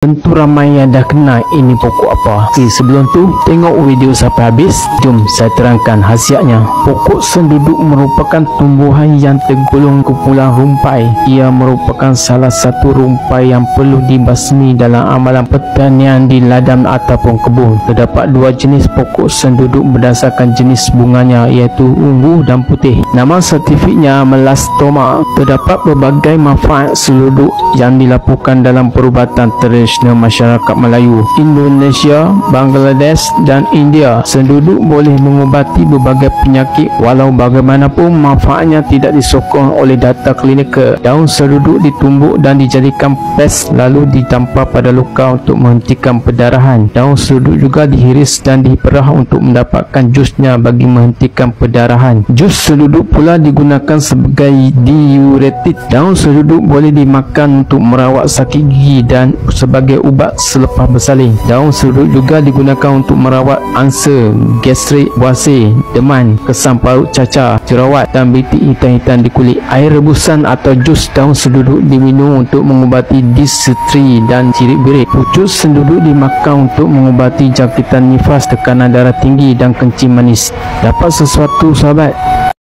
Tentu ramai yang dah kenal ini pokok apa. Okey, sebelum tu tengok video sampai habis. Jom saya terangkan khasiatnya. Pokok senduduk merupakan tumbuhan yang tergolong kumpulan rumpai. Ia merupakan salah satu rumpai yang perlu dibasmi dalam amalan pertanian di ladang ataupun kebun. Terdapat dua jenis pokok senduduk berdasarkan jenis bunganya, iaitu ungu dan putih. Nama saintifiknya Melastoma. Terdapat berbagai manfaat senduduk yang dilaporkan dalam perubatan tradisional masyarakat Melayu, Indonesia, Bangladesh dan India. Senduduk boleh mengubati berbagai penyakit, walau bagaimanapun manfaatnya tidak disokong oleh data klinikal. Daun senduduk ditumbuk dan dijadikan pes lalu ditampar pada luka untuk menghentikan perdarahan. Daun senduduk juga dihiris dan diperah untuk mendapatkan jusnya bagi menghentikan perdarahan. Jus senduduk pula digunakan sebagai diuretik. Daun senduduk boleh dimakan untuk merawat sakit gigi dan sebagai ubat selepas bersalin. Daun senduduk juga digunakan untuk merawat ulcer, gastrik, buasir, deman, kesam parut cacar, jerawat dan bintik hitam-hitam di kulit. Air rebusan atau jus daun senduduk diminum untuk mengubati disentery dan cirit-birit. Pucuk senduduk dimakan untuk mengubati jangkitan nifas, tekanan darah tinggi dan kencing manis. Dapat sesuatu sahabat?